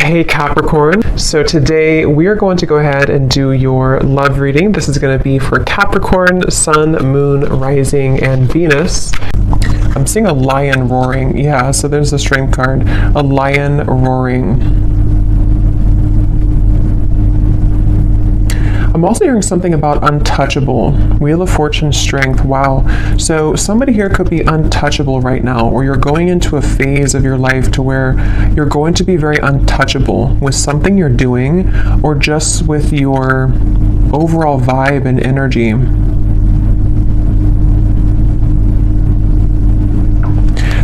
Hey Capricorn, so today we are going to go ahead and do your love reading. This is going to be for Capricorn, Sun, Moon, Rising, and Venus. I'm seeing a lion roaring. Yeah, so there's the strength card. A lion roaring. I'm also hearing something about untouchable. Wheel of Fortune, strength. Wow. So somebody here could be untouchable right now, or you're going into a phase of your life to where you're going to be very untouchable with something you're doing, or just with your overall vibe and energy.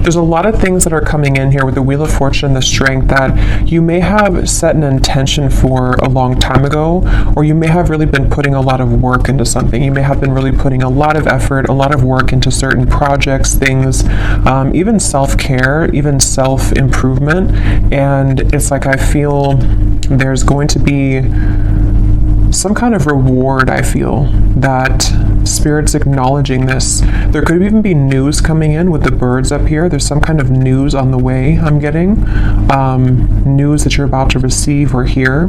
There's a lot of things that are coming in here with the Wheel of Fortune and the strength that you may have set an intention for a long time ago, or you may have really been putting a lot of work into something. You may have been really putting a lot of effort, a lot of work into certain projects, things, even self-care, even self-improvement. And it's like I feel there's going to be some kind of reward. I feel that Spirit's acknowledging this. There could even be news coming in with the birds up here. There's some kind of news on the way I'm getting. News that you're about to receive or hear.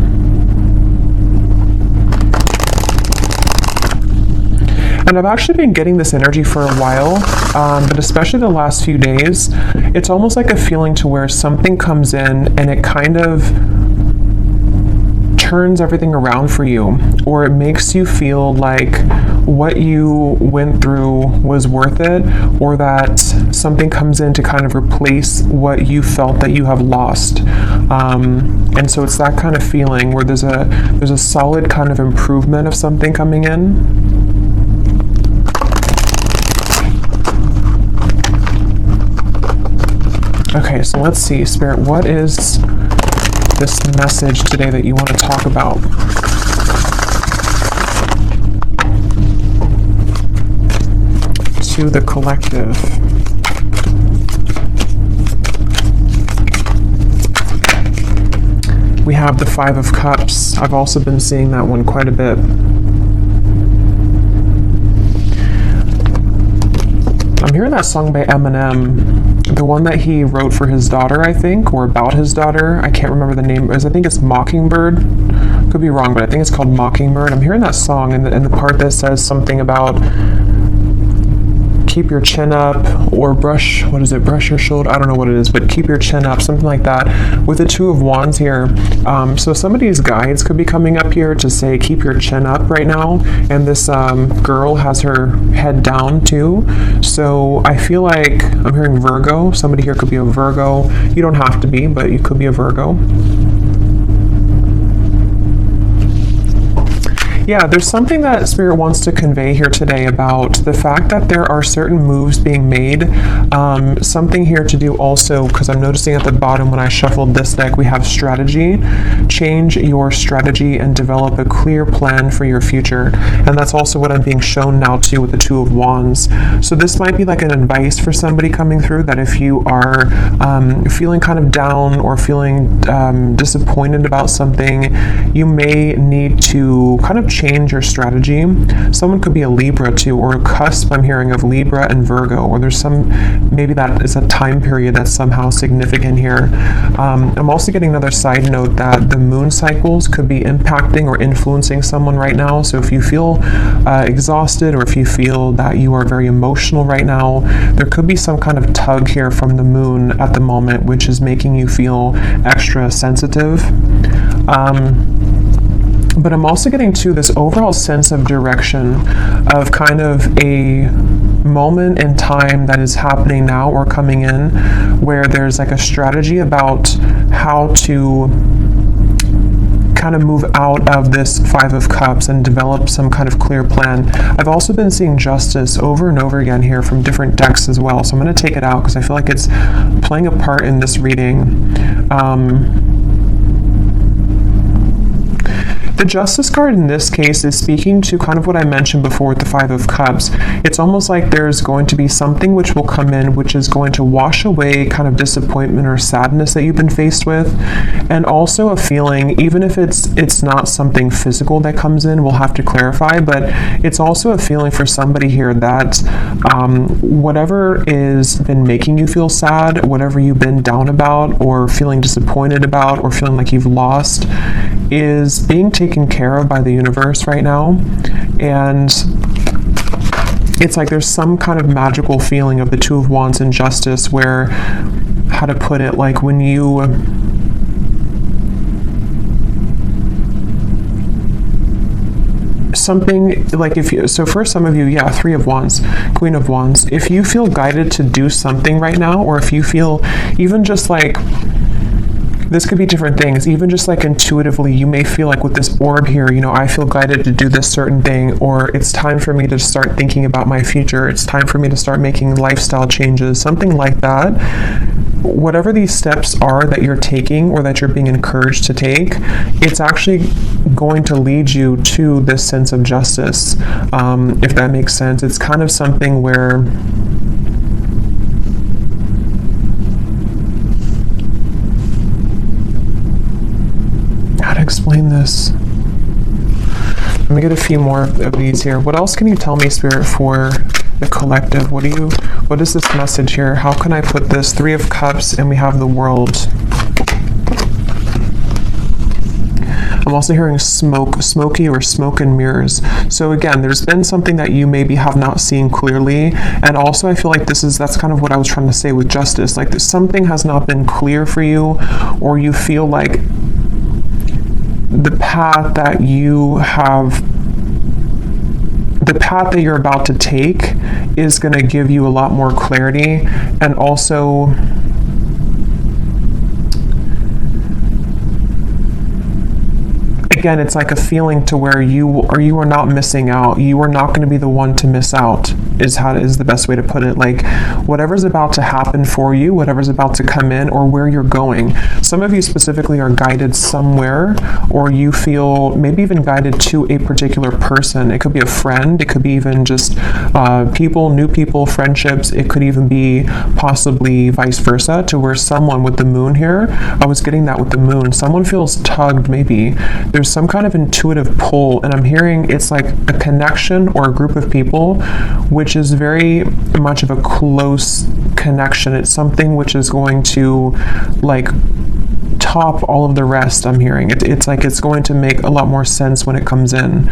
And I've actually been getting this energy for a while, but especially the last few days, it's almost like a feeling to where something comes in and it kind of turns everything around for you, or it makes you feel like what you went through was worth it, or that something comes in to kind of replace what you felt that you have lost. And so it's that kind of feeling where there's a solid kind of improvement of something coming in. Okay, so let's see, Spirit, what is this message today that you want to talk about? To the collective. We have the Five of Cups. I've also been seeing that one quite a bit. I'm hearing that song by Eminem. The one that he wrote for his daughter, I think, or about his daughter. I can't remember the name. I think it's Mockingbird. Could be wrong, but I think it's called Mockingbird. I'm hearing that song, and the part that says something about keep your chin up, or brush, what is it, brush your shoulder? I don't know what it is, but keep your chin up, something like that. With the Two of Wands here, so somebody's guides could be coming up here to say keep your chin up right now, and this girl has her head down too. So I feel like I'm hearing Virgo. Somebody here could be a Virgo. You don't have to be, but you could be a Virgo. Yeah, there's something that Spirit wants to convey here today about the fact that there are certain moves being made. Something here to do also, because I'm noticing at the bottom when I shuffled this deck, we have strategy. Change your strategy and develop a clear plan for your future. And that's also what I'm being shown now too with the Two of Wands. So this might be like an advice for somebody coming through, that if you are feeling kind of down or feeling disappointed about something, you may need to kind of change your strategy. Someone could be a Libra too, or a cusp I'm hearing of Libra and Virgo, or there's maybe that is a time period that's somehow significant here. I'm also getting another side note that the moon cycles could be impacting or influencing someone right now. So if you feel exhausted, or if you feel that you are very emotional right now, there could be some kind of tug here from the moon at the moment, which is making you feel extra sensitive. But I'm also getting to this overall sense of direction, of kind of a moment in time that is happening now or coming in, where there's like a strategy about how to kind of move out of this Five of Cups and develop some kind of clear plan. I've also been seeing Justice over and over again here from different decks as well. So I'm going to take it out because I feel like it's playing a part in this reading. The Justice card in this case is speaking to kind of what I mentioned before with the Five of Cups. It's almost like there's going to be something which will come in, which is going to wash away kind of disappointment or sadness that you've been faced with, and also a feeling, even if it's not something physical that comes in, we'll have to clarify, but it's also a feeling for somebody here that whatever is been making you feel sad, whatever you've been down about or feeling disappointed about or feeling like you've lost, is being taken care of by the universe right now. And it's like there's some kind of magical feeling of the Two of Wands and Justice where, how to put it, like when you something like, if you, so for some of you, yeah, Three of Wands, Queen of Wands, if you feel guided to do something right now, or if you feel even just like, this could be different things, even just like intuitively, you may feel like with this orb here, you know, I feel guided to do this certain thing, or it's time for me to start thinking about my future, it's time for me to start making lifestyle changes, something like that. Whatever these steps are that you're taking or that you're being encouraged to take, it's actually going to lead you to this sense of justice, if that makes sense. It's kind of something where explain this. Let me get a few more of these here. What else can you tell me, Spirit, for the collective? What is this message here? How can I put this? Three of Cups, and we have the World. I'm also hearing smoky or smoke and mirrors. So again, there's been something that you maybe have not seen clearly. And also I feel like that's kind of what I was trying to say with Justice. Like something has not been clear for you, or you feel like the path that you're about to take is going to give you a lot more clarity. And also again, it's like a feeling to where you are not missing out. You are not going to be the one to miss out, is the best way to put it. Like whatever's about to happen for you, whatever's about to come in, or where you're going. Some of you specifically are guided somewhere, or you feel maybe even guided to a particular person. It could be a friend. It could be even just new people, friendships. It could even be possibly vice versa, to where someone with the Moon here, I was getting that with the Moon, someone feels tugged maybe. There's some kind of intuitive pull, and I'm hearing it's like a connection or a group of people which is very much of a close connection. It's something which is going to like top all of the rest. I'm hearing it's like it's going to make a lot more sense when it comes in.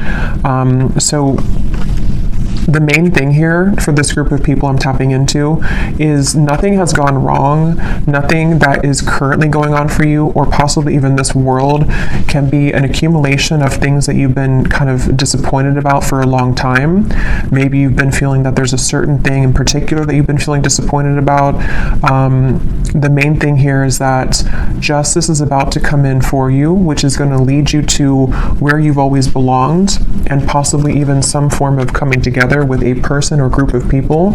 So the main thing here for this group of people I'm tapping into is nothing has gone wrong. Nothing that is currently going on for you, or possibly even this world, can be an accumulation of things that you've been kind of disappointed about for a long time. Maybe you've been feeling that there's a certain thing in particular that you've been feeling disappointed about. The main thing here is that justice is about to come in for you, which is going to lead you to where you've always belonged, and possibly even some form of coming together with a person or group of people,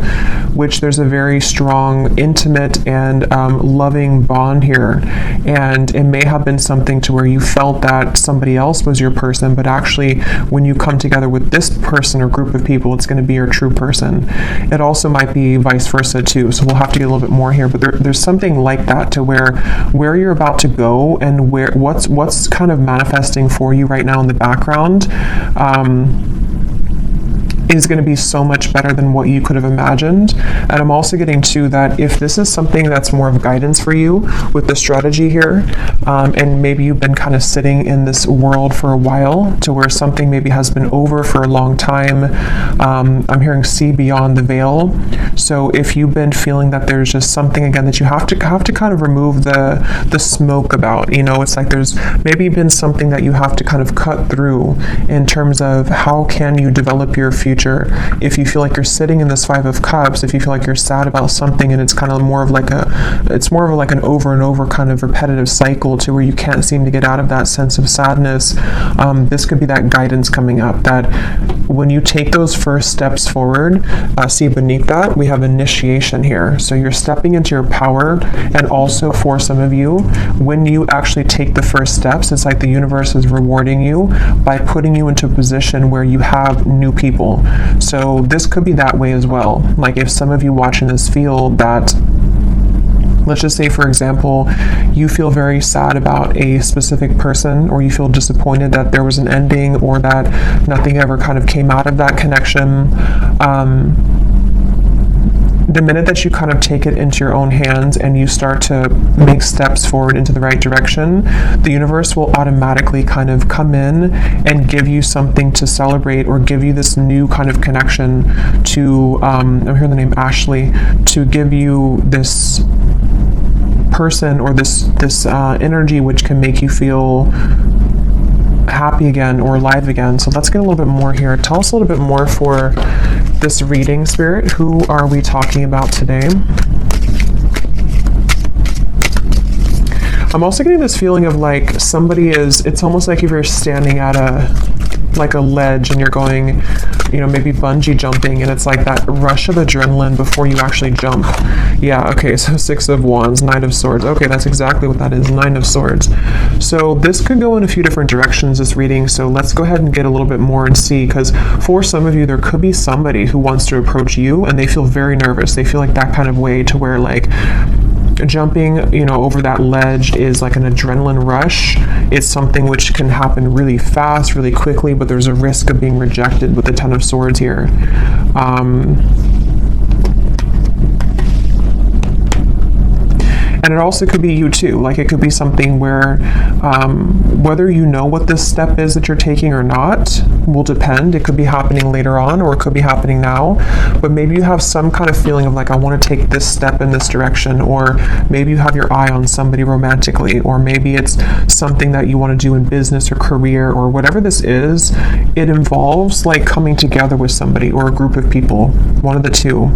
which there's a very strong, intimate, and loving bond here. And it may have been something to where you felt that somebody else was your person, but actually when you come together with this person or group of people, it's going to be your true person. It also might be vice versa too, so we'll have to get a little bit more here, but there's something like that to where you're about to go, and what's kind of manifesting for you right now in the background is going to be so much better than what you could have imagined. And I'm also getting to that if this is something that's more of guidance for you with the strategy here, and maybe you've been kind of sitting in this world for a while to where something maybe has been over for a long time. I'm hearing see beyond the veil. So if you've been feeling that there's just something again that you have to kind of remove the smoke about, you know, it's like there's maybe been something that you have to kind of cut through in terms of how can you develop your future future. If you feel like you're sitting in this Five of Cups, if you feel like you're sad about something and it's kind of more of like an over and over kind of repetitive cycle to where you can't seem to get out of that sense of sadness, this could be that guidance coming up, that when you take those first steps forward, see beneath that, we have initiation here. So you're stepping into your power, and also for some of you, when you actually take the first steps, it's like the universe is rewarding you by putting you into a position where you have new people. So this could be that way as well. Like if some of you watching this feel that, let's just say, for example, you feel very sad about a specific person, or you feel disappointed that there was an ending or that nothing ever kind of came out of that connection. The minute that you kind of take it into your own hands and you start to make steps forward into the right direction, the universe will automatically kind of come in and give you something to celebrate, or give you this new kind of connection to, I'm hearing the name Ashley, to give you this person or this energy which can make you feel happy again or alive again. So let's get a little bit more here. Tell us a little bit more for this reading, Spirit. Who are we talking about today? I'm also getting this feeling of like somebody is, it's almost like if you're standing at a ledge and you're going, maybe bungee jumping, and it's like that rush of adrenaline before you actually jump. Yeah, okay, so Six of Wands, Knight of Swords. Okay, that's exactly what that is, Nine of Swords. So this could go in a few different directions, this reading, so let's go ahead and get a little bit more and see, because for some of you, there could be somebody who wants to approach you and they feel very nervous. They feel like that kind of way to where like, jumping, over that ledge is like an adrenaline rush. It's something which can happen really fast, really quickly, but there's a risk of being rejected with the Ten of Swords here. And it also could be you too. Like it could be something where whether you know what this step is that you're taking or not will depend. It could be happening later on, or it could be happening now. But maybe you have some kind of feeling of like, I want to take this step in this direction, or maybe you have your eye on somebody romantically, or maybe it's something that you want to do in business or career, or whatever this is. It involves like coming together with somebody or a group of people, one of the two.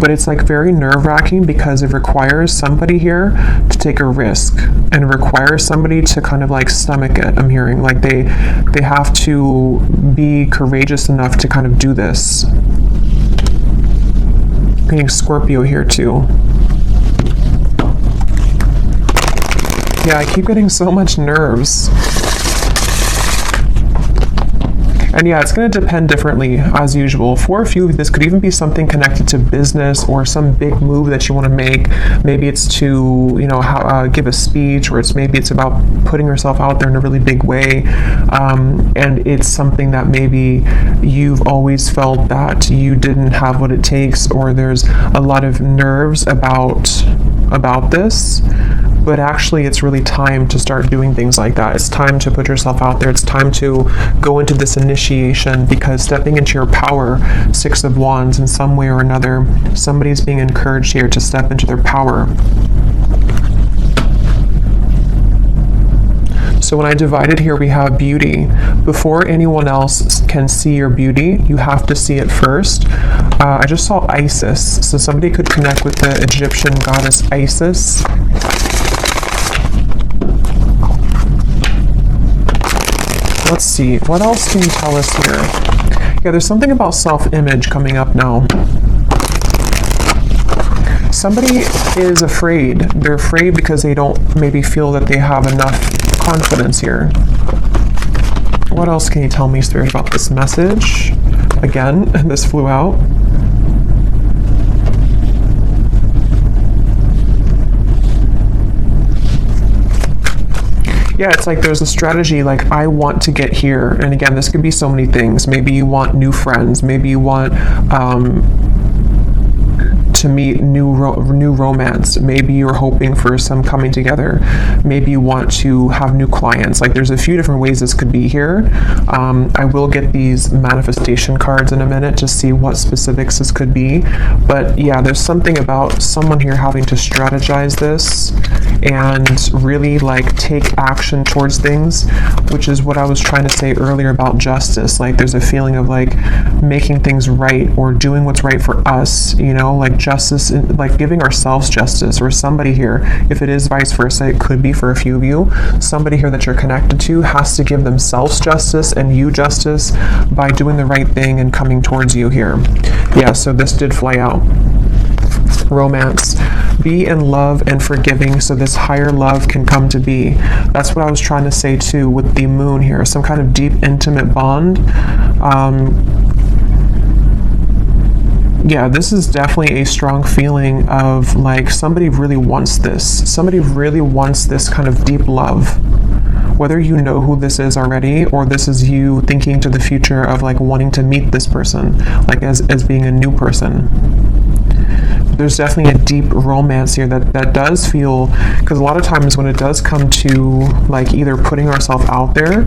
But it's like very nerve-wracking because it requires somebody here to take a risk, and it requires somebody to kind of like stomach it. I'm hearing like they have to be courageous enough to kind of do this. I'm getting Scorpio here too. Yeah, I keep getting so much nerves. And yeah, it's going to depend differently as usual. For a few, this could even be something connected to business or some big move that you want to make. Maybe it's to, give a speech, or maybe it's about putting yourself out there in a really big way. And it's something that maybe you've always felt that you didn't have what it takes, or there's a lot of nerves about this. But actually, it's really time to start doing things like that. It's time to put yourself out there. It's time to go into this initiation, because stepping into your power, Six of Wands, in some way or another, somebody's being encouraged here to step into their power. So when I divided here, we have beauty. Before anyone else can see your beauty, you have to see it first. I just saw Isis. So somebody could connect with the Egyptian goddess Isis. Let's see, what else can you tell us here? Yeah, there's something about self-image coming up now. Somebody is afraid. They're afraid because they don't maybe feel that they have enough confidence here. What else can you tell me, Spirit, about this message? Again, this flew out. Yeah, it's like there's a strategy, like I want to get here. And again, this could be so many things. Maybe you want new friends. Maybe you want to meet new romance. Maybe you're hoping for some coming together. Maybe you want to have new clients. Like, there's a few different ways this could be here. I will get these manifestation cards in a minute to see what specifics this could be. But yeah, there's something about someone here having to strategize this and really like take action towards things, which is what I was trying to say earlier about justice. Like, there's a feeling of like making things right or doing what's right for us, you know, like justice, like giving ourselves justice, or somebody here, if it is vice versa, it could be for a few of you, somebody here that you're connected to has to give themselves justice and you justice by doing the right thing and coming towards you here. Yeah, so this did fly out. Romance. Be in love and forgiving so this higher love can come to be. That's what I was trying to say too with the moon here. Some kind of deep, intimate bond. Yeah, this is definitely a strong feeling of like somebody really wants this. Somebody really wants this kind of deep love. Whether you know who this is already, or this is you thinking to the future of like wanting to meet this person, like as being a new person. There's definitely a deep romance here that does feel, because a lot of times when it does come to like either putting ourselves out there,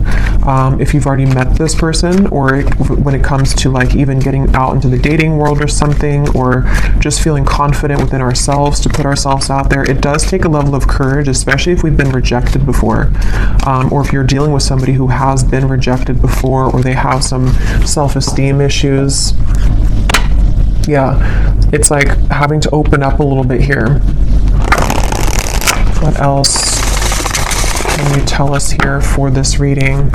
if you've already met this person, or when it comes to like even getting out into the dating world or something, or just feeling confident within ourselves to put ourselves out there, it does take a level of courage, especially if we've been rejected before, or if you're dealing with somebody who has been rejected before, or they have some self-esteem issues. Yeah, it's like having to open up a little bit here. What else can you tell us here for this reading?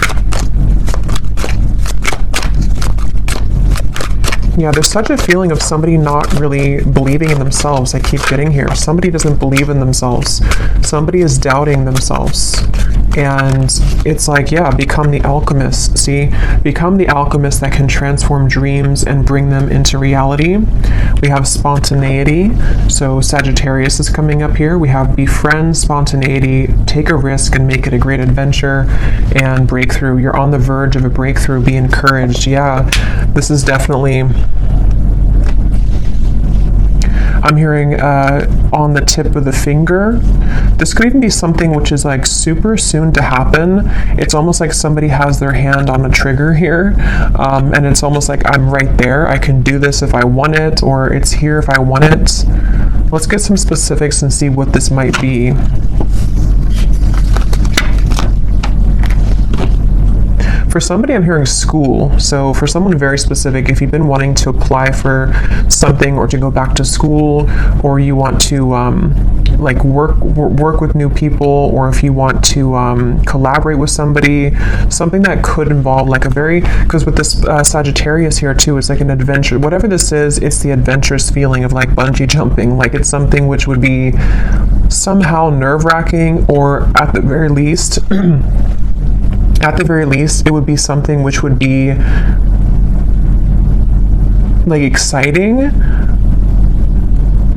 Yeah, there's such a feeling of somebody not really believing in themselves. I keep getting here. Somebody doesn't believe in themselves. Somebody is doubting themselves. And it's like, yeah, become the alchemist. See, become the alchemist that can transform dreams and bring them into reality. We have spontaneity. So Sagittarius is coming up here. We have befriend spontaneity, take a risk and make it a great adventure, and breakthrough. You're on the verge of a breakthrough. Be encouraged. Yeah, this is definitely, I'm hearing on the tip of the finger. This could even be something which is like super soon to happen. It's almost like somebody has their hand on a trigger here, and it's almost like I'm right there. I can do this if I want it, or it's here if I want it. Let's get some specifics and see what this might be. For somebody, I'm hearing school. So for someone very specific, if you've been wanting to apply for something or to go back to school, or you want to like work with new people, or if you want to collaborate with somebody, something that could involve like a very, because with this Sagittarius here too, it's like an adventure. Whatever this is, it's the adventurous feeling of like bungee jumping. Like it's something which would be somehow nerve-wracking, or at the very least, it would be something which would be like exciting,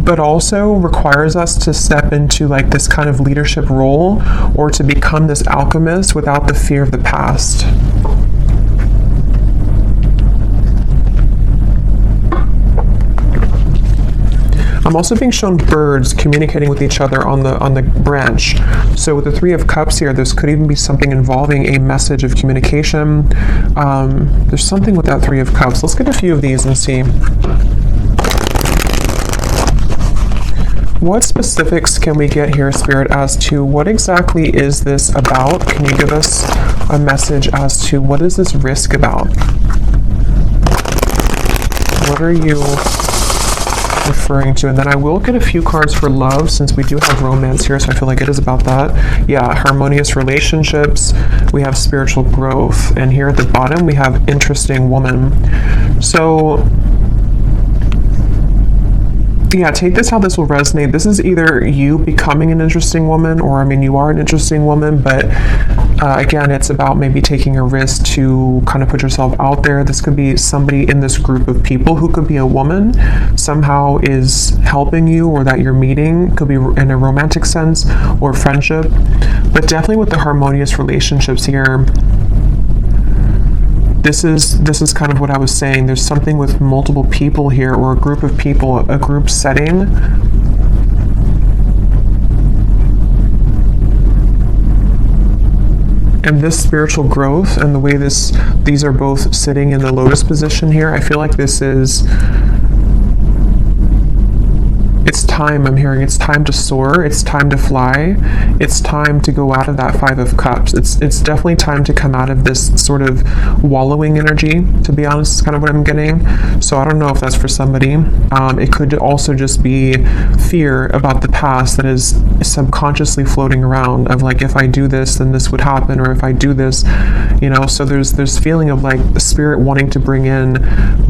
but also requires us to step into like this kind of leadership role, or to become this alchemist without the fear of the past. I'm also being shown birds communicating with each other on the branch. So with the Three of Cups here, this could even be something involving a message of communication. There's something with that Three of Cups. Let's get a few of these and see. What specifics can we get here, Spirit, as to what exactly is this about? Can you give us a message as to what is this risk about? What are you referring to? And then I will get a few cards for love, since we do have romance here, so I feel like it is about that. Yeah, harmonious relationships. We have spiritual growth, and here at the bottom we have interesting woman. So yeah, take this how this will resonate. This is either you becoming an interesting woman, or I mean, you are an interesting woman, but again, it's about maybe taking a risk to kind of put yourself out there. This could be somebody in this group of people who could be a woman, somehow is helping you, or that you're meeting. It could be in a romantic sense or friendship, but definitely with the harmonious relationships here, this is kind of what I was saying. There's something with multiple people here, or a group of people, a group setting. And this spiritual growth and the way these are both sitting in the lotus position here, I feel like this is, it's time. I'm hearing it's time to soar. It's time to fly. It's time to go out of that Five of Cups. It's definitely time to come out of this sort of wallowing energy, to be honest, is kind of what I'm getting. So I don't know if that's for somebody. It could also just be fear about the past that is subconsciously floating around, of like, if I do this, then this would happen, or if I do this, you know. So there's feeling of like the spirit wanting to bring in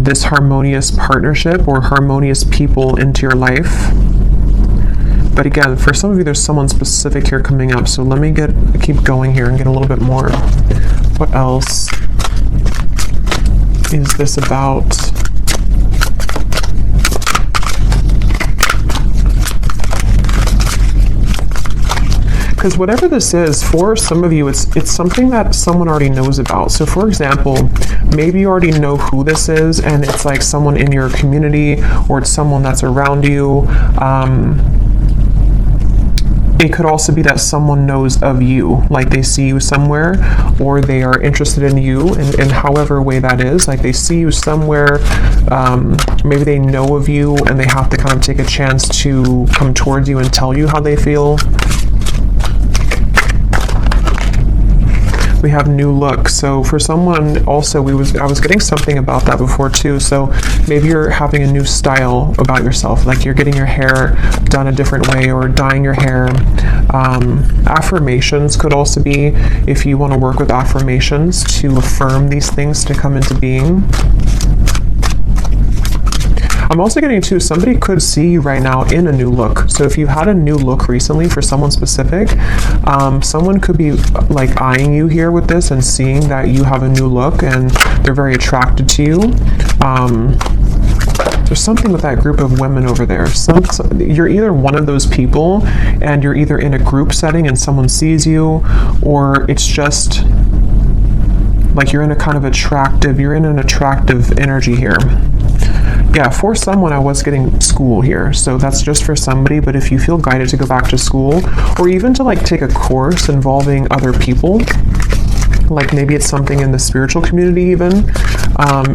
this harmonious partnership or harmonious people into your life. But again, for some of you, there's someone specific here coming up. So let me keep going here and get a little bit more. What else is this about? Because whatever this is, for some of you, it's something that someone already knows about. So for example, maybe you already know who this is, and it's like someone in your community, or it's someone that's around you. It could also be that someone knows of you, like they see you somewhere, or they are interested in you in however way that is. Like they see you somewhere, maybe they know of you, and they have to kind of take a chance to come towards you and tell you how they feel. We have new look. So for someone also, I was getting something about that before too. So maybe you're having a new style about yourself, like you're getting your hair done a different way, or dyeing your hair. Affirmations could also be, if you want to work with affirmations to affirm these things to come into being. I'm also getting too, somebody could see you right now in a new look. So if you had a new look recently for someone specific, someone could be like eyeing you here with this and seeing that you have a new look and they're very attracted to you. There's something with that group of women over there. You're either one of those people, and you're either in a group setting and someone sees you, or it's just like you're in an attractive energy here. Yeah, for someone, I was getting school here, so that's just for somebody. But if you feel guided to go back to school, or even to like take a course involving other people, like maybe it's something in the spiritual community even,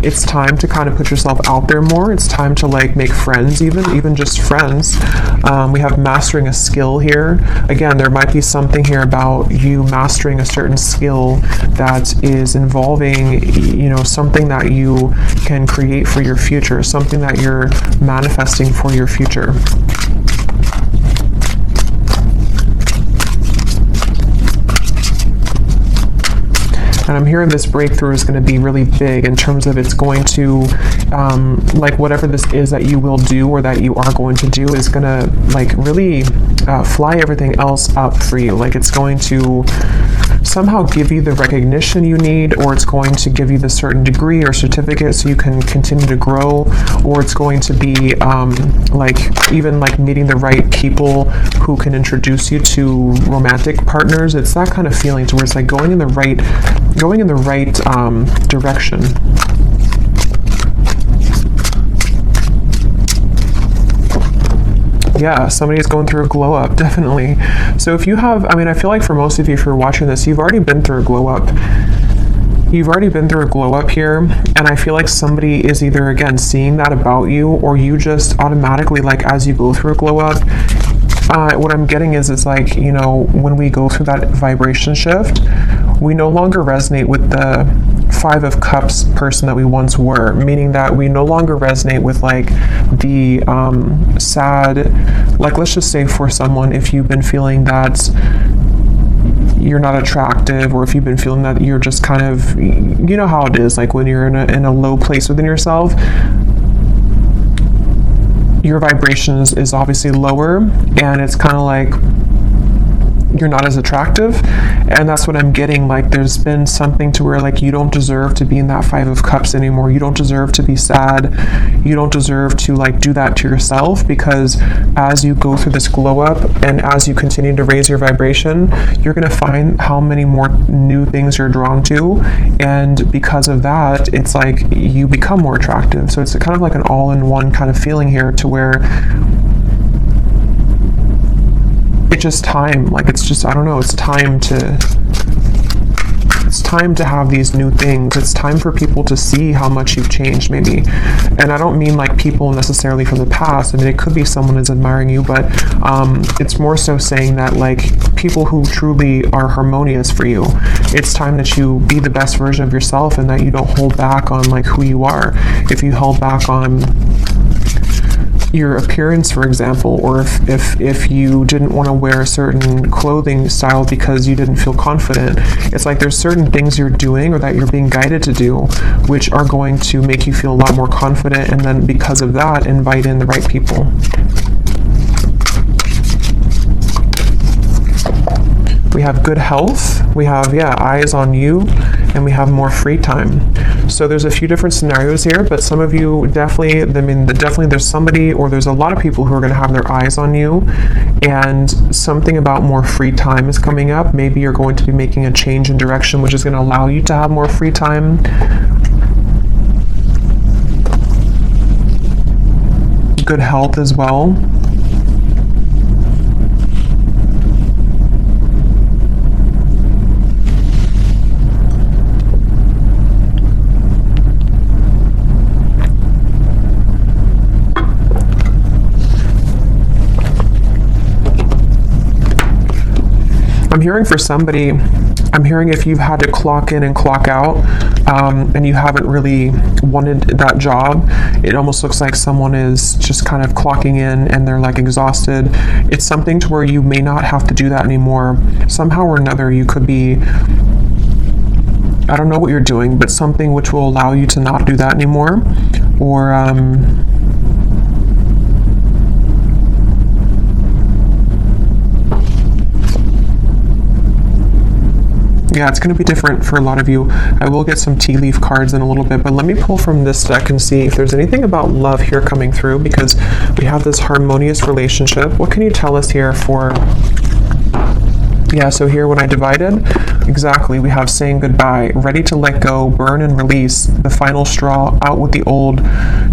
it's time to kind of put yourself out there more. It's time to like make friends, even just friends. We have mastering a skill here. Again, there might be something here about you mastering a certain skill that is involving, you know, something that you can create for your future, something that you're manifesting for your future. And I'm hearing this breakthrough is going to be really big in terms of it's going to, like whatever this is that you will do or that you are going to do is going to like really fly everything else up for you. Like it's going to somehow give you the recognition you need, or it's going to give you the certain degree or certificate so you can continue to grow, or it's going to be like even like meeting the right people who can introduce you to romantic partners. It's that kind of feeling to where it's like going in the right direction. Yeah, somebody's going through a glow up, definitely. So if you have, I mean, I feel like for most of you, if you're watching this, you've already been through a glow up. You've already been through a glow up here, and I feel like somebody is either, again, seeing that about you, or you just automatically, like, as you go through a glow up, what I'm getting is like, you know, when we go through that vibration shift, we no longer resonate with the Five of Cups person that we once were, meaning that we no longer resonate with like the sad, like let's just say for someone, if you've been feeling that you're not attractive, or if you've been feeling that you're just kind of, you know how it is, like when you're in a low place within yourself, your vibration is obviously lower, and it's kind of like you're not as attractive. And that's what I'm getting. Like, there's been something to where, like, you don't deserve to be in that Five of Cups anymore. You don't deserve to be sad. You don't deserve to, like, do that to yourself, because as you go through this glow up and as you continue to raise your vibration, you're going to find how many more new things you're drawn to. And because of that, it's like you become more attractive. So it's kind of like an all-in-one kind of feeling here, to where it's just time. Like, it's just, I don't know, it's time to have these new things. It's time for people to see how much you've changed, maybe. And I don't mean like people necessarily from the past. I mean, it could be someone is admiring you, but it's more so saying that, like, people who truly are harmonious for you, it's time that you be the best version of yourself, and that you don't hold back on, like, who you are. If you held back on your appearance, for example, or if you didn't want to wear a certain clothing style because you didn't feel confident, it's like there's certain things you're doing or that you're being guided to do which are going to make you feel a lot more confident, and then because of that, invite in the right people. We have good health, we have, eyes on you, and we have more free time. So there's a few different scenarios here, but some of you definitely, definitely there's somebody, or there's a lot of people who are going to have their eyes on you, and something about more free time is coming up. Maybe you're going to be making a change in direction, which is going to allow you to have more free time. Good health as well. I'm hearing for somebody, I'm hearing if you've had to clock in and clock out, and you haven't really wanted that job, it almost looks like someone is just kind of clocking in and they're like exhausted. It's something to where you may not have to do that anymore. Somehow or another, you could be, I don't know what you're doing, but something which will allow you to not do that anymore. Or, yeah, it's going to be different for a lot of you. I will get some tea leaf cards in a little bit, but let me pull from this deck and see if there's anything about love here coming through, because we have this harmonious relationship. What can you tell us here for... Yeah, so here when I divided, exactly, we have saying goodbye, ready to let go, burn and release, the final straw, out with the old,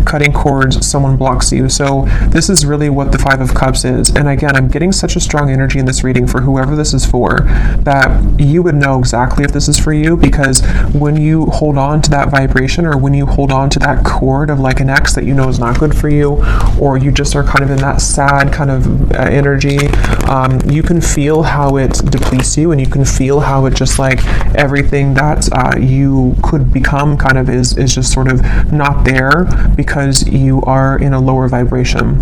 cutting cords, someone blocks you. So this is really what the Five of Cups is. And again, I'm getting such a strong energy in this reading for whoever this is for, that you would know exactly if this is for you, because when you hold on to that vibration, or when you hold on to that cord of like an ex that you know is not good for you, or you just are kind of in that sad kind of energy, you can feel how it depletes you, and you can feel how it just like everything that you could become kind of is just sort of not there because you are in a lower vibration.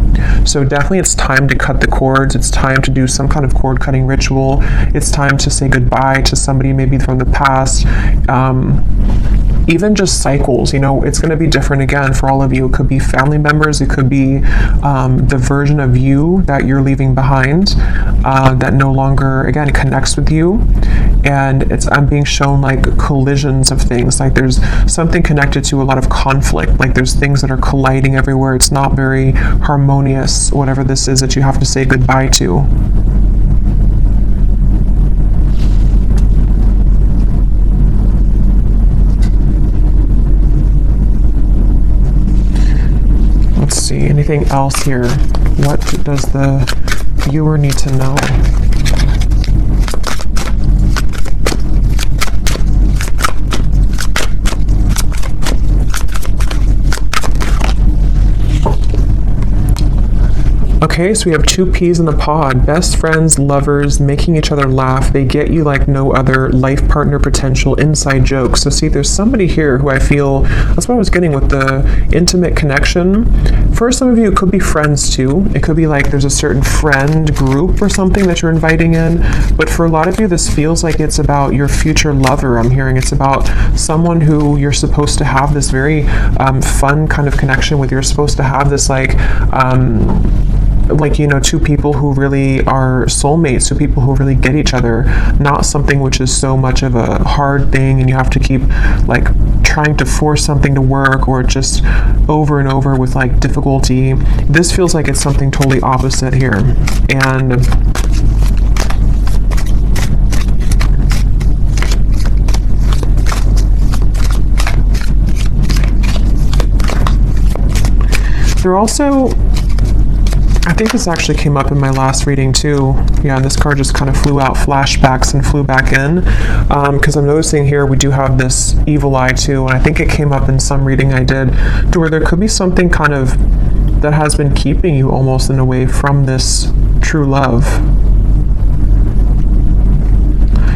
So definitely it's time to cut the cords. It's time to do some kind of cord cutting ritual. It's time to say goodbye to somebody maybe from the past. Even just cycles, you know, it's going to be different again for all of you. It could be family members. It could be the version of you that you're leaving behind that no longer, again, connects with you. And I'm being shown like collisions of things. Like there's something connected to a lot of conflict. Like there's things that are colliding everywhere. It's not very harmonious, whatever this is that you have to say goodbye to. Let's see, anything else here? What does the viewer need to know? Okay, so we have two peas in a pod. Best friends, lovers, making each other laugh. They get you like no other. Life partner potential, inside jokes. So see, there's somebody here who I feel, that's what I was getting with the intimate connection. For some of you, it could be friends too. It could be like there's a certain friend group or something that you're inviting in. But for a lot of you, this feels like it's about your future lover. I'm hearing it's about someone who you're supposed to have this very fun kind of connection with. You're supposed to have this like... like, you know, two people who really are soulmates, two people who really get each other, not something which is so much of a hard thing and you have to keep like trying to force something to work, or just over and over with like difficulty. This feels like it's something totally opposite here. And they're also, I think this actually came up in my last reading too. Yeah, this card just kind of flew out, flashbacks, and flew back in. Because I'm noticing here we do have this evil eye too, and I think it came up in some reading I did, to where there could be something kind of that has been keeping you almost in a way from this true love.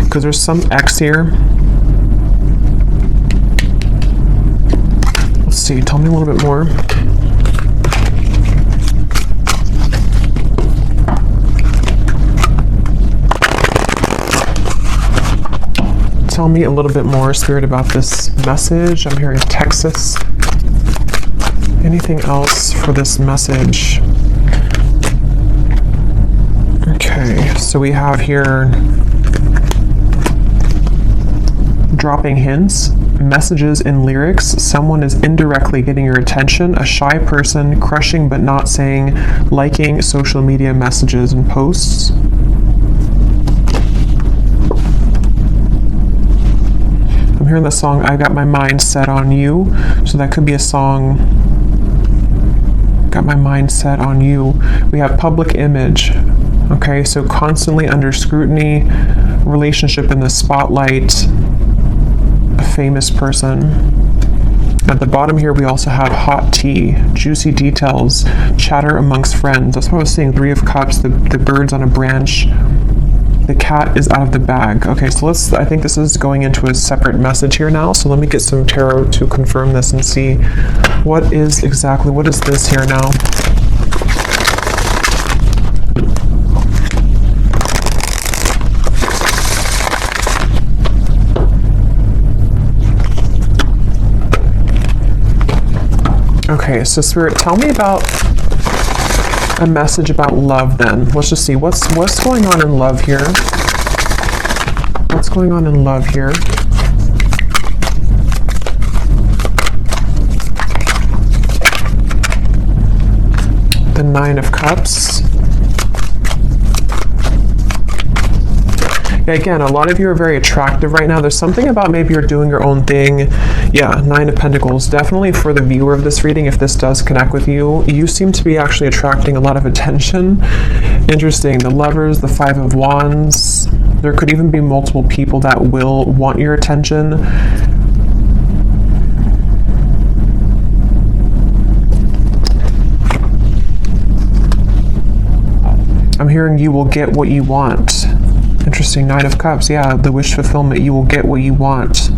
Because there's some X here. Let's see, tell me a little bit more. Tell me a little bit more, Spirit, about this message. I'm hearing Texas. Anything else for this message? Okay, so we have here dropping hints, messages in lyrics. Someone is indirectly getting your attention. A shy person, crushing but not saying, liking social media messages and posts. I'm hearing the song I Got My Mind Set on You. So that could be a song, Got My Mind Set on You. We have public image. Okay, so constantly under scrutiny, relationship in the spotlight, a famous person. At the bottom here, we also have hot tea, juicy details, chatter amongst friends. That's what I was saying, 3 of Cups, the birds on a branch. The cat is out of the bag. Okay, so I think this is going into a separate message here now. So let me get some tarot to confirm this and see what is this here now. Okay, so Spirit, tell me about a message about love then. Let's just see what's going on in love here. What's going on in love here? The 9 of Cups. Yeah, again, a lot of you are very attractive right now. There's something about maybe you're doing your own thing. Yeah, 9 of Pentacles. Definitely for the viewer of this reading, if this does connect with you, you seem to be actually attracting a lot of attention. Interesting. The Lovers, the 5 of Wands. There could even be multiple people that will want your attention. I'm hearing you will get what you want. Interesting. 9 of Cups. Yeah, the wish fulfillment. You will get what you want.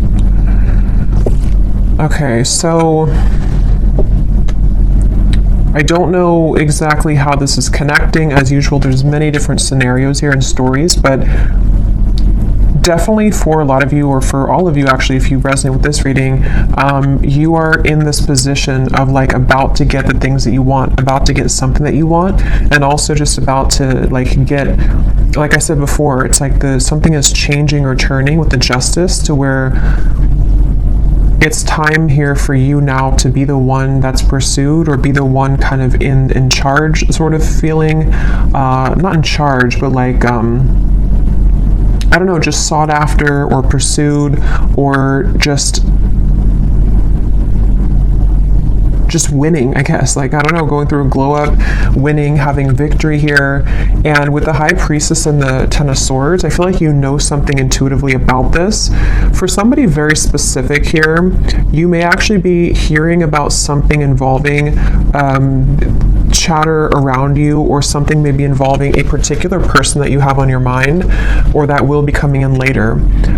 Okay, so I don't know exactly how this is connecting. As usual, there's many different scenarios here and stories, but definitely for a lot of you, or for all of you actually, if you resonate with this reading, you are in this position of like about to get the things that you want, about to get something that you want, and also just about to like get, like I said before, it's like something is changing or turning with the Justice, to where it's time here for you now to be the one that's pursued, or be the one kind of in charge sort of feeling, not in charge, but like I don't know, just sought after or pursued, or just winning, I guess. Like, I don't know, going through a glow up, winning, having victory here. And with the High Priestess and the 10 of Swords, I feel like you know something intuitively about this. For somebody very specific here, you may actually be hearing about something involving chatter around you, or something maybe involving a particular person that you have on your mind, or that will be coming in later.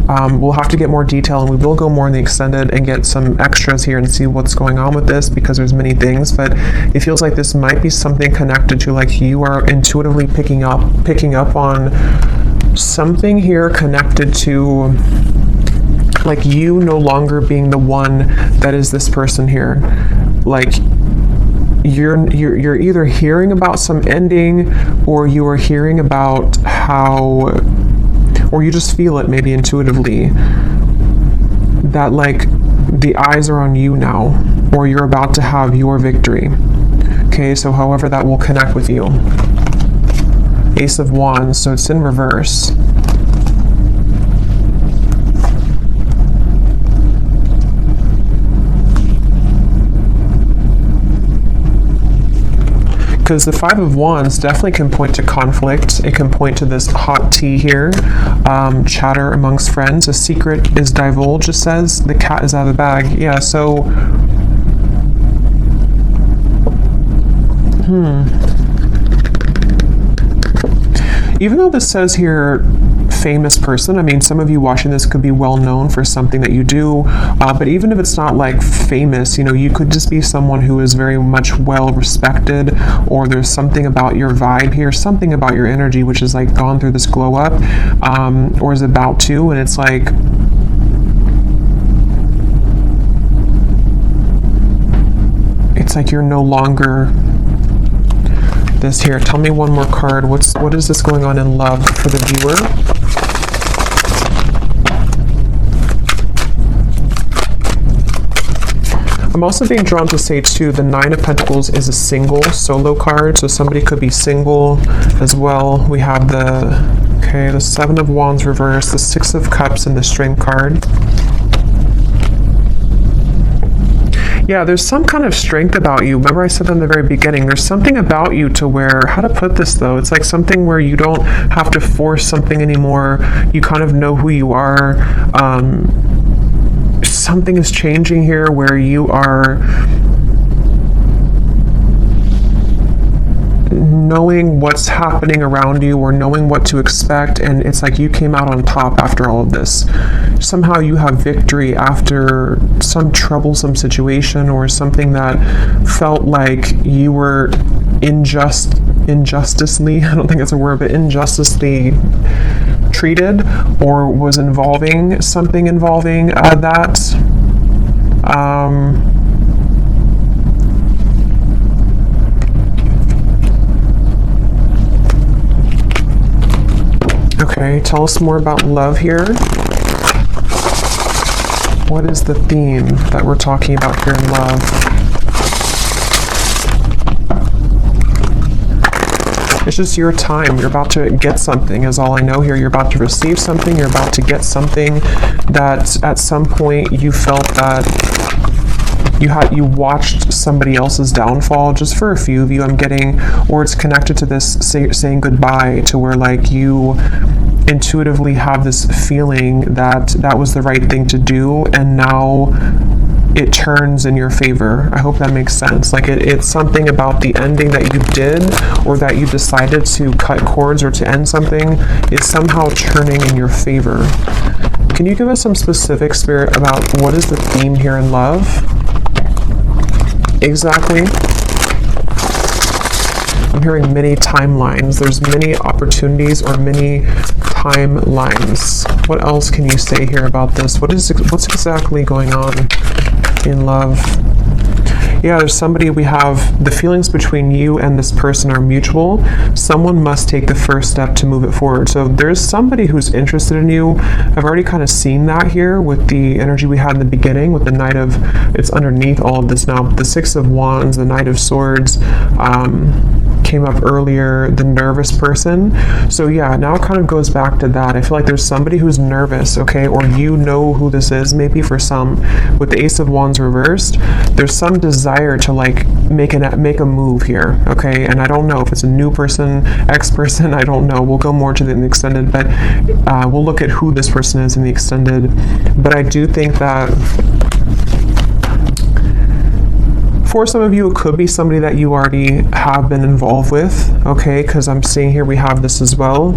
We'll have to get more detail, and we will go more in the extended and get some extras here and see what's going on with this, because there's many things, but it feels like this might be something connected to, like, you are intuitively picking up on something here connected to, like, you no longer being the one that is this person here. Like, you're either hearing about some ending, or you are hearing about how, or you just feel it maybe intuitively, that like the eyes are on you now, or you're about to have your victory. Okay, so however that will connect with you. Ace of Wands, so it's in reverse. Because the Five of Wands definitely can point to conflict. It can point to this hot tea here, chatter amongst friends. A secret is divulged, it says. The cat is out of the bag. Yeah, so... Even though this says here, famous person, I mean, some of you watching this could be well known for something that you do, but even if it's not like famous, you know, you could just be someone who is very much well respected, or there's something about your vibe here, something about your energy which is like gone through this glow up, or is about to, and it's like, you're no longer this here. Tell me one more card. What is this going on in love for the viewer? I'm also being drawn to say too, the Nine of Pentacles is a single solo card, so somebody could be single as well. We have the Seven of Wands reverse, the Six of Cups, and the Strength card. Yeah, there's some kind of strength about you. Remember I said in the very beginning, there's something about you to where, how to put this though, it's like something where you don't have to force something anymore. You kind of know who you are. Something is changing here where you are knowing what's happening around you, or knowing what to expect, and it's like you came out on top after all of this. Somehow you have victory after some troublesome situation, or something that felt like you were injusticely, I don't think it's a word, but injusticely treated, or was involving something involving that. Okay, tell us more about love here. What is the theme that we're talking about here in love? It's just your time. You're about to get something is all I know here. You're about to receive something. You're about to get something that at some point you felt that you watched somebody else's downfall. Just for a few of you, I'm getting, or it's connected to this saying goodbye, to where like you intuitively have this feeling that that was the right thing to do, and now it turns in your favor. I hope that makes sense. Like it's something about the ending that you did, or that you decided to cut cords or to end something, is somehow turning in your favor. Can you give us some specific, Spirit, about what is the theme here in love? Exactly. I'm hearing many timelines. There's many opportunities, or many timelines. What else can you say here about this? What's exactly going on in love? Yeah, there's somebody, we have the feelings between you and this person are mutual. Someone must take the first step to move it forward. So there's somebody who's interested in you. I've already kind of seen that here with the energy we had in the beginning with the Knight of, it's underneath all of this now, the Six of Wands, the Knight of Swords, came up earlier, the nervous person. So yeah, now it kind of goes back to that. I feel like there's somebody who's nervous, okay, or you know who this is, maybe for some. With the Ace of Wands reversed, there's some desire to like make a move here, okay? And I don't know if it's a new person, ex-person, I don't know. We'll go more to the extended, but we'll look at who this person is in the extended. But I do think that for some of you, it could be somebody that you already have been involved with, okay? Because I'm seeing here we have this as well.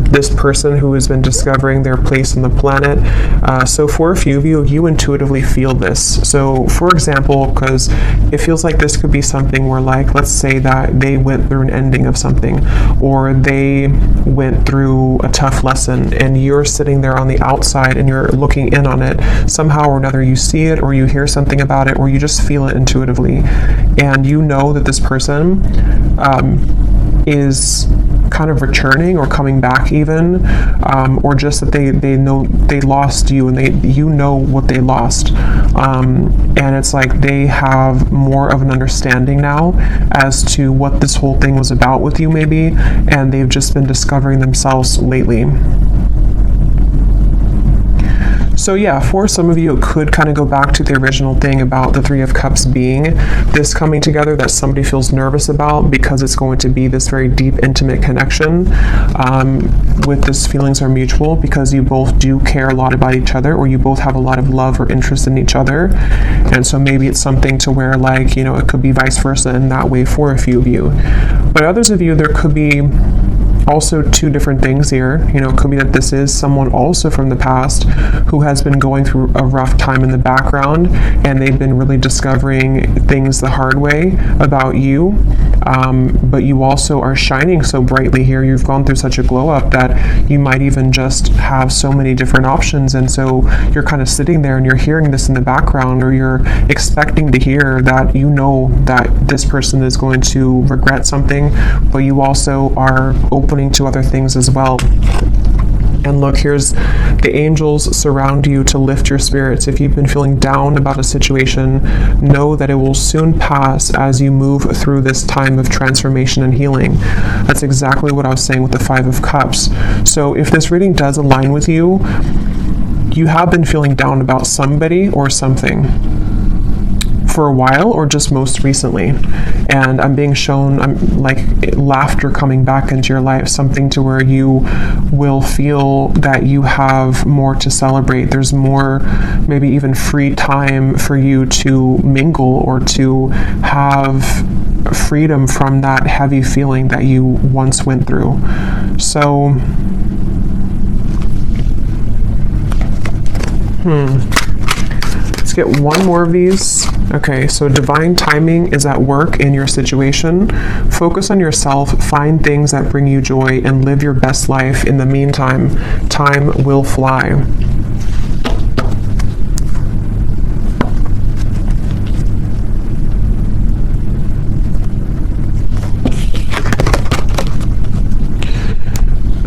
This person who has been discovering their place on the planet. So for a few of you, you intuitively feel this. So for example, because it feels like this could be something where, like, let's say that they went through an ending of something, or they went through a tough lesson, and you're sitting there on the outside and you're looking in on it. Somehow or another, you see it, or you hear something about it, or you just feel it it intuitively. And you know that this person is kind of returning or coming back even, or just that they know they lost you, and you know what they lost, and it's like they have more of an understanding now as to what this whole thing was about with you maybe, and they've just been discovering themselves lately. So yeah, for some of you, it could kind of go back to the original thing about the Three of Cups being this coming together that somebody feels nervous about, because it's going to be this very deep, intimate connection with this feelings are mutual, because you both do care a lot about each other, or you both have a lot of love or interest in each other. And so maybe it's something to where, like, you know, it could be vice versa in that way for a few of you. But others of you, there could be also two different things here. You know, it could be that this is someone also from the past who has been going through a rough time in the background, and they've been really discovering things the hard way about you, but you also are shining so brightly here. You've gone through such a glow up that you might even just have so many different options, and so you're kind of sitting there and you're hearing this in the background, or you're expecting to hear that you know that this person is going to regret something, but you also are opening to other things as well. And look, here's the angels surround you to lift your spirits. If you've been feeling down about a situation, know that it will soon pass as you move through this time of transformation and healing. That's exactly what I was saying with the Five of Cups. So if this reading does align with you, you have been feeling down about somebody or something for a while, or just most recently, and I'm being shown like laughter coming back into your life, something to where you will feel that you have more to celebrate. There's more, maybe even free time for you to mingle or to have freedom from that heavy feeling that you once went through. So let's get one more of these. Okay, so divine timing is at work in your situation. Focus on yourself, find things that bring you joy, and live your best life. In the meantime, time will fly.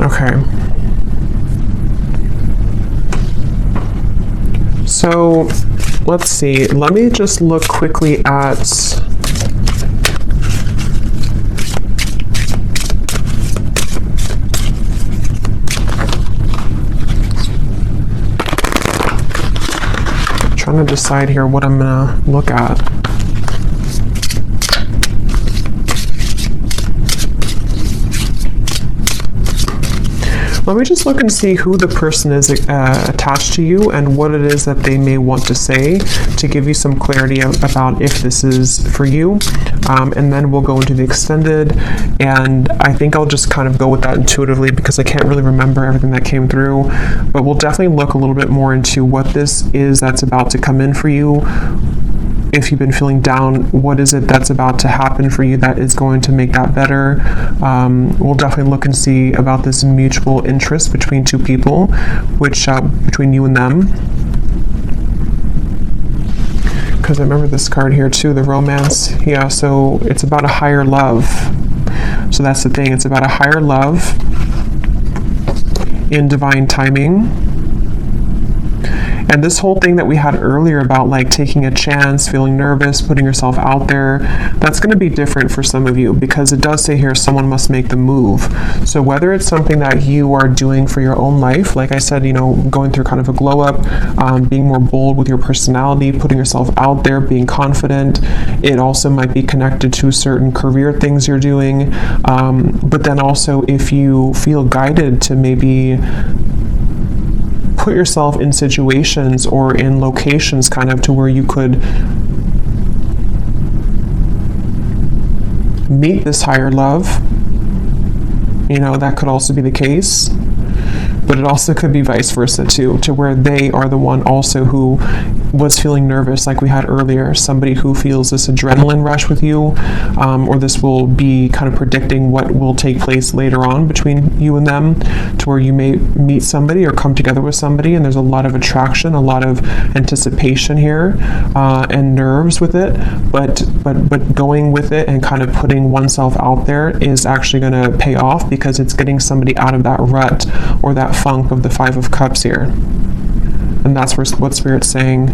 Okay. So let's see, let me just look quickly at trying to decide here what I'm gonna look at. Let me just look and see who the person is attached to you and what it is that they may want to say to give you some clarity about if this is for you. And then we'll go into the extended, and I think I'll just kind of go with that intuitively because I can't really remember everything that came through. But we'll definitely look a little bit more into what this is that's about to come in for you. If you've been feeling down, what is it that's about to happen for you that is going to make that better? We'll definitely look and see about this mutual interest between two people, which between you and them. Because I remember this card here too, the romance. Yeah, so it's about a higher love. So that's the thing, it's about a higher love in divine timing. And this whole thing that we had earlier about like taking a chance, feeling nervous, putting yourself out there, that's going to be different for some of you because it does say here someone must make the move. So whether it's something that you are doing for your own life, like I said, you know, going through kind of a glow up, being more bold with your personality, putting yourself out there, being confident. It also might be connected to certain career things you're doing. But then also if you feel guided to maybe put yourself in situations or in locations kind of to where you could meet this higher love, you know, that could also be the case. But it also could be vice versa too, to where they are the one also who was feeling nervous, like we had earlier. Somebody who feels this adrenaline rush with you, or this will be kind of predicting what will take place later on between you and them, to where you may meet somebody or come together with somebody, and there's a lot of attraction, a lot of anticipation here, and nerves with it. But going with it and kind of putting oneself out there is actually going to pay off, because it's getting somebody out of that rut or that funk of the Five of Cups here. And that's what Spirit's saying.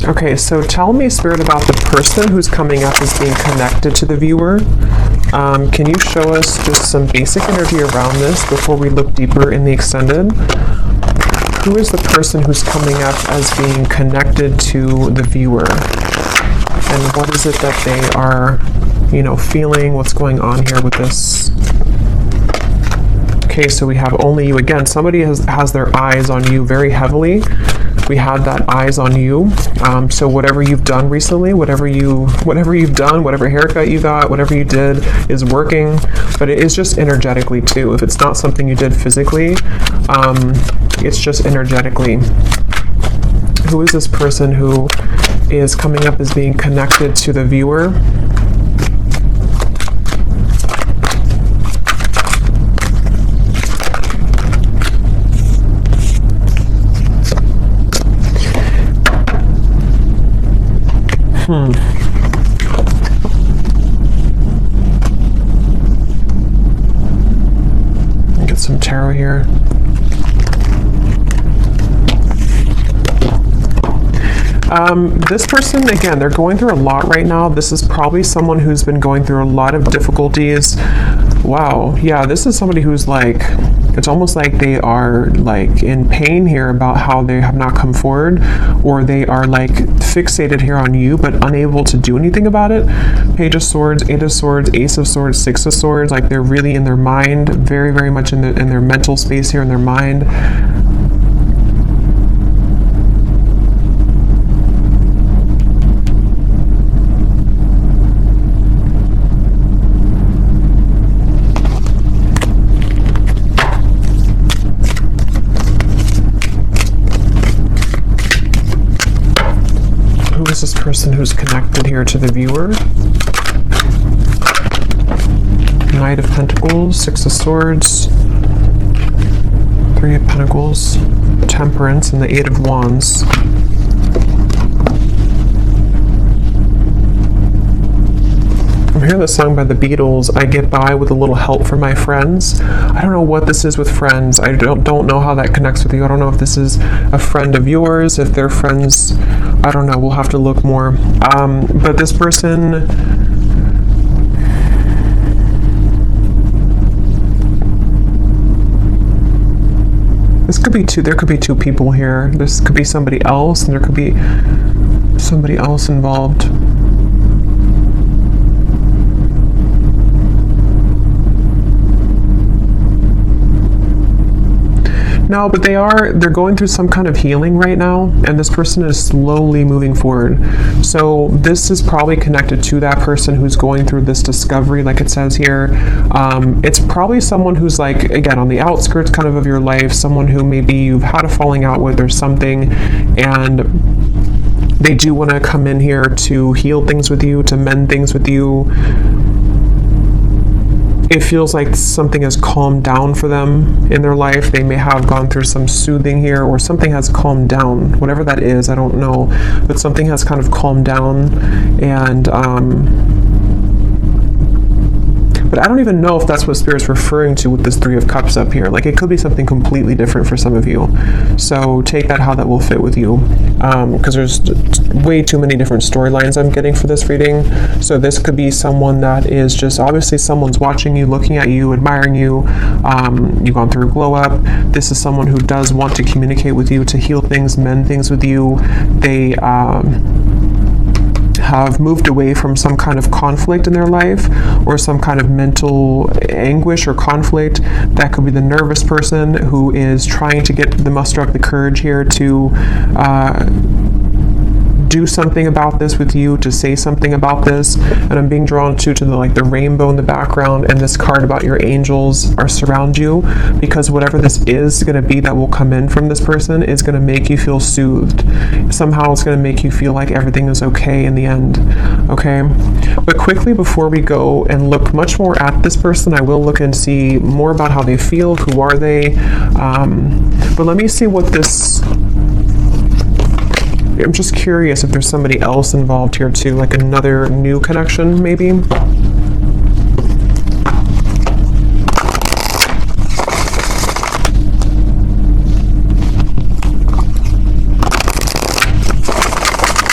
Okay, so tell me, Spirit, about the person who's coming up as being connected to the viewer. Can you show us just some basic energy around this before we look deeper in the extended? Who is the person who's coming up as being connected to the viewer? And what is it that they are, feeling? What's going on here with this? Okay, so we have only you again. Somebody has their eyes on you very heavily. We had that eyes on you. So whatever you've done recently, whatever you've done, whatever haircut you got, whatever you did is working, but it is just energetically too. If it's not something you did physically, it's just energetically. Who is this person who is coming up as being connected to the viewer? Get some tarot here. This person, again, they're going through a lot right now. This is probably someone who's been going through a lot of difficulties. Wow. Yeah, this is somebody who's like, it's almost like they are like in pain here about how they have not come forward, or they are like fixated here on you but unable to do anything about it. Page of Swords, Eight of Swords, Ace of Swords, Six of Swords, like they're really in their mind, very, very much in their mental space here, in their mind. This person who's connected here to the viewer. Knight of Pentacles, Six of Swords, Three of Pentacles, Temperance, and the Eight of Wands. I'm hearing the song by the Beatles, I Get By With a Little Help from My Friends. I don't know what this is with friends. I don't know how that connects with you. I don't know if this is a friend of yours, if they're friends. I don't know. We'll have to look more. But this person, this could be two. There could be two people here. This could be somebody else, and there could be somebody else involved. No, but they're going through some kind of healing right now, and this person is slowly moving forward. So this is probably connected to that person who's going through this discovery, like it says here. It's probably someone who's like, again, on the outskirts kind of your life, someone who maybe you've had a falling out with or something, and they do want to come in here to heal things with you, to mend things with you. It feels like something has calmed down for them in their life. They may have gone through some soothing here, or something has calmed down. Whatever that is, I don't know. But something has kind of calmed down, and but I don't even know if that's what Spirit's referring to with this Three of Cups up here. Like, it could be something completely different for some of you. So take that how that will fit with you. Because there's way too many different storylines I'm getting for this reading. So this could be someone that is just, obviously someone's watching you, looking at you, admiring you. You've gone through a glow up. This is someone who does want to communicate with you, to heal things, mend things with you. They have moved away from some kind of conflict in their life, or some kind of mental anguish or conflict. That could be the nervous person who is trying to muster up the courage here to do something about this with you, to say something about this. And I'm being drawn to the like the rainbow in the background, and this card about your angels are surround you, because whatever this is going to be that will come in from this person is going to make you feel soothed. Somehow it's going to make you feel like everything is okay in the end. Okay, but quickly before we go and look much more at this person, I will look and see more about how they feel, who are they, but let me see what this, I'm just curious if there's somebody else involved here too, like another new connection maybe.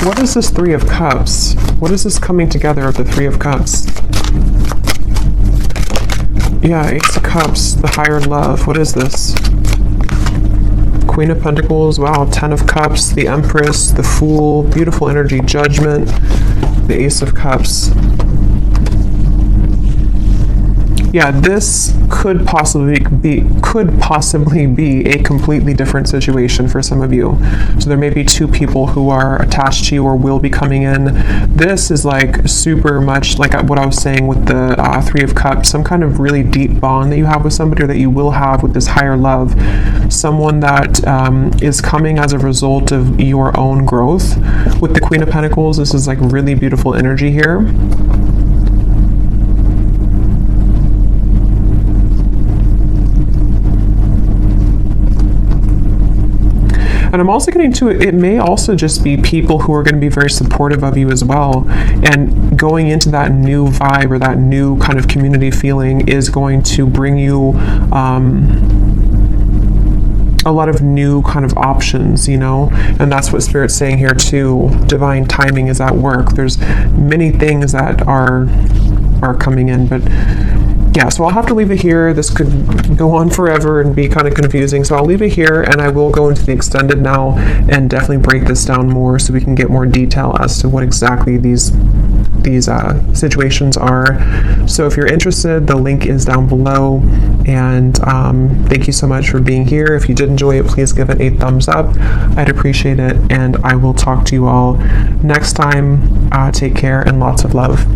What is this Three of Cups? What is this coming together of the Three of Cups? Yeah, Ace of Cups, the higher love. What is this? Queen of Pentacles, wow, Ten of Cups, the Empress, the Fool, beautiful energy, Judgment, the Ace of Cups. Yeah, this could possibly be a completely different situation for some of you. So there may be two people who are attached to you or will be coming in. This is like super much like what I was saying with the Three of Cups, some kind of really deep bond that you have with somebody, or that you will have with this higher love. Someone that is coming as a result of your own growth. With the Queen of Pentacles, this is like really beautiful energy here. And I'm also getting to it may also just be people who are going to be very supportive of you as well. And going into that new vibe or that new kind of community feeling is going to bring you a lot of new kind of options, you know, and that's what Spirit's saying here too. Divine timing is at work. There's many things that are coming in, but yeah, so I'll have to leave it here. This could go on forever and be kind of confusing, so I'll leave it here, and I will go into the extended now and definitely break this down more so we can get more detail as to what exactly these situations are. So if you're interested, the link is down below, and thank you so much for being here. If you did enjoy it, please give it a thumbs up. I'd appreciate it, and I will talk to you all next time. Take care and lots of love.